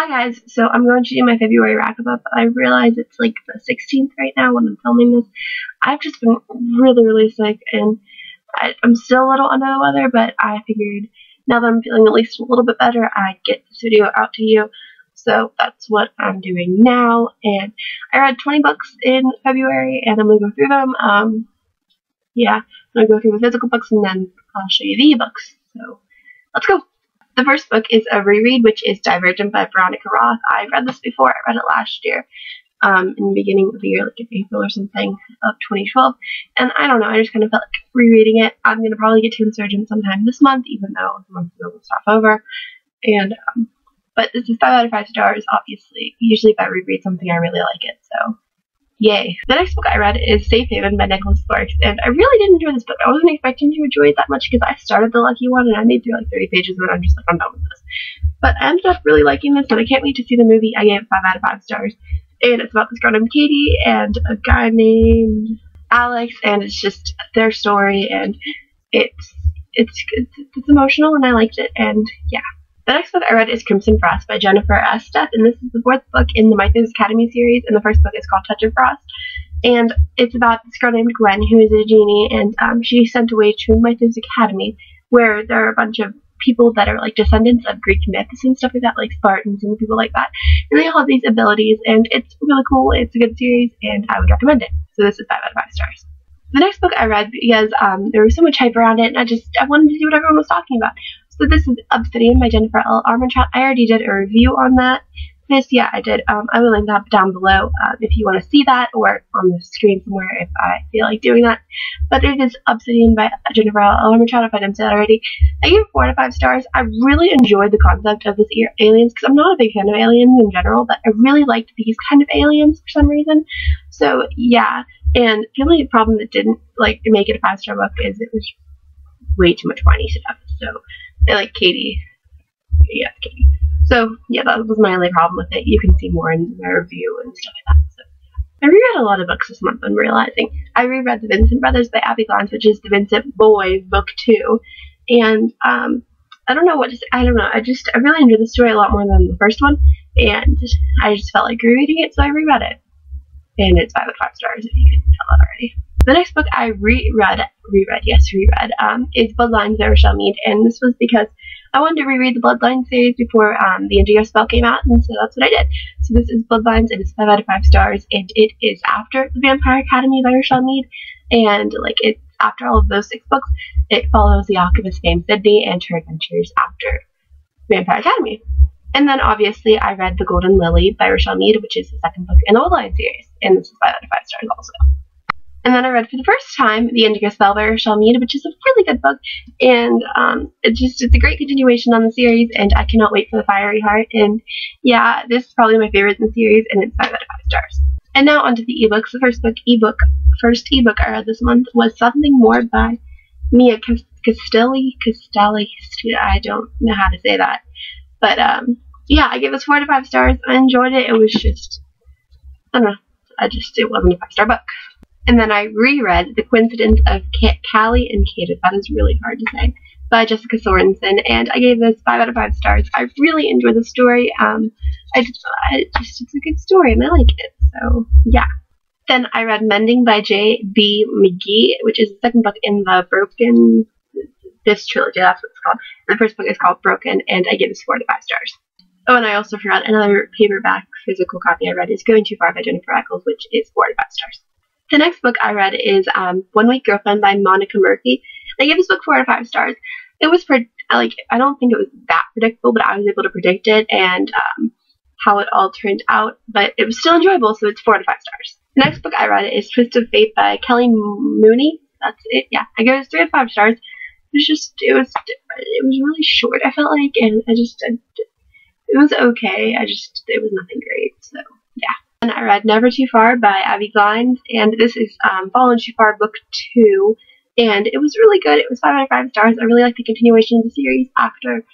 Hi guys, so I'm going to do my February wrap-up. I realize it's like the 16th right now when I'm filming this. I've just been really sick, and I'm still a little under the weather, but I figured now that I'm feeling at least a little bit better, I'd get this video out to you. So that's what I'm doing now, and I read 20 books in February, and I'm going to go through them. Yeah, I'm going to go through the physical books, and then I'll show you the ebooks. So let's go. The first book is a reread, which is Divergent by Veronica Roth. I've read this before. I read it last year, in the beginning of the year, like in April or something of 2012. And I don't know, I just kind of felt like rereading it. I'm going to probably get to Insurgent sometime this month, even though the month is almost half over. And, but this is 5 out of 5 stars, obviously. Usually if I reread something, I really like it, so yay. The next book I read is Safe Haven by Nicholas Sparks, and I really did enjoy this book. I wasn't expecting to enjoy it that much because I started the Lucky One and I made through like 30 pages and then I'm just like, I'm done with this. But I ended up really liking this, and I can't wait to see the movie. I gave it 5 out of 5 stars. And it's about this girl named Katie and a guy named Alex, and it's just their story, and it's emotional, and I liked it, and yeah. The next book I read is Crimson Frost by Jennifer S. Steph, and this is the 4th book in the My Things Academy series, and the first book is called Touch of Frost. And it's about this girl named Gwen, who is a genie, and she's sent away to My Things Academy, where there are a bunch of people that are like descendants of Greek myths and stuff like that, like Spartans and people like that. And they all have these abilities, and it's really cool. It's a good series, and I would recommend it. So this is 5 out of 5 stars. The next book I read, because there was so much hype around it, and I wanted to see what everyone was talking about. So this is Obsidian by Jennifer L. Armentrout. I already did a review on that. Yeah, I did. I will link that down below if you want to see that, or on the screen somewhere if I feel like doing that. But it is Obsidian by Jennifer L. Armentrout, if I didn't say that already. I gave it 4 out of 5 stars. I really enjoyed the concept of this aliens, because I'm not a big fan of aliens in general, but I really liked these kind of aliens for some reason. So yeah, and the only problem that didn't like make it a 5-star book is it was way too much whiny stuff. So I like Katie. Yeah, Katie. So, yeah, that was my only problem with it. You can see more in my review and stuff like that. So, I reread a lot of books this month, I'm realizing. I reread The Vincent Brothers by Abby Glines, which is the Vincent Boys book 2. And, I don't know what to say. I don't know. I really enjoyed the story a lot more than the first one. And I just felt like rereading it, so I reread it. And it's 5 out of 5 stars, if you can tell that already. The next book I reread is Bloodlines by Rochelle Mead, and this was because I wanted to reread the Bloodlines series before the Indigo Spell came out, and so that's what I did. So this is Bloodlines. It is 5 out of 5 stars, and it is after the Vampire Academy by Rochelle Mead, and like it's after all of those 6 books, it follows the alchemist named Sydney and her adventures after Vampire Academy. And then obviously I read The Golden Lily by Rochelle Mead, which is the 2nd book in the Bloodlines series, and this is 5 out of 5 stars also. And then I read for the first time The Indigo Seller by Rochelle Mead, which is a really good book, and it's a great continuation on the series, and I cannot wait for the Fiery Heart. And yeah, this is probably my favorite in the series, and it's 5 out of 5 stars. And now onto the ebooks. The first ebook I read this month was Something More by Mia Castelli. I don't know how to say that, but yeah, I gave this 4 out of 5 stars. I enjoyed it. It was just, I don't know, it wasn't a 5-star book. And then I reread The Coincidence of Callie and Kate, that is really hard to say, by Jessica Sorensen, and I gave this 5 out of 5 stars. I really enjoyed the story. It's a good story, and I like it, so yeah. Then I read Mending by J.B. McGee, which is the 2nd book in the this trilogy, that's what it's called. And the first book is called Broken, and I gave this 4 out of 5 stars. Oh, and I also forgot another paperback physical copy I read is Going Too Far by Jennifer Eccles, which is 4 out of 5 stars. The next book I read is One Week Girlfriend by Monica Murphy. I gave this book 4 out of 5 stars. It was, I don't think it was that predictable, but I was able to predict it and how it all turned out. But it was still enjoyable, so it's 4 out of 5 stars. The next book I read is Twist of Fate by Kelly Mooney. That's it, yeah. I gave it 3 out of 5 stars. It was really short, I felt like, and it was okay. It was nothing great, so yeah. And I read Never Too Far by Abby Glines, and this is Fallen Too Far book 2, and it was really good. It was 5 out of 5 stars. I really like the continuation of the series after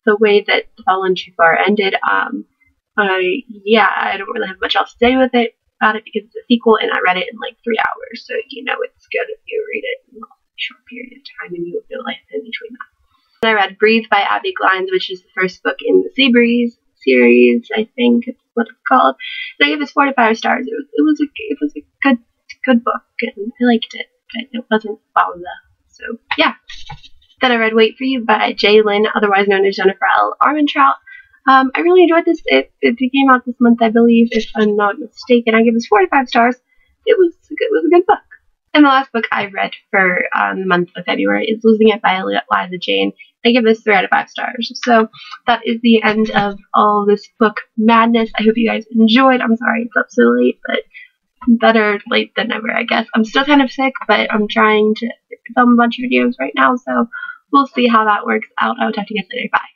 the way that Fallen Too Far ended. Yeah, I don't really have much else to say about it because it's a sequel, and I read it in like 3 hours, so you know it's good if you read it in a short period of time and you feel life in between that. And I read Breathe by Abby Glines, which is the first book in the Sea Breeze series, I think it's what it's called. And I gave this 4 to 5 stars. It was a good book, and I liked it, but it wasn't wowza. So yeah. Then I read Wait for You by Jalen, otherwise known as Jennifer L. Armentrout. I really enjoyed this. It came out this month, I believe, if I'm not mistaken. I give this 4 to 5 stars. It was a good book. And the last book I read for the month of February is Losing It by Liza Jane. I give this 3 out of 5 stars. So that is the end of all this book madness. I hope you guys enjoyed. I'm sorry it's up so late, but better late than never, I guess. I'm still kind of sick, but I'm trying to film a bunch of videos right now, so we'll see how that works out. I'll talk to you guys later. Bye.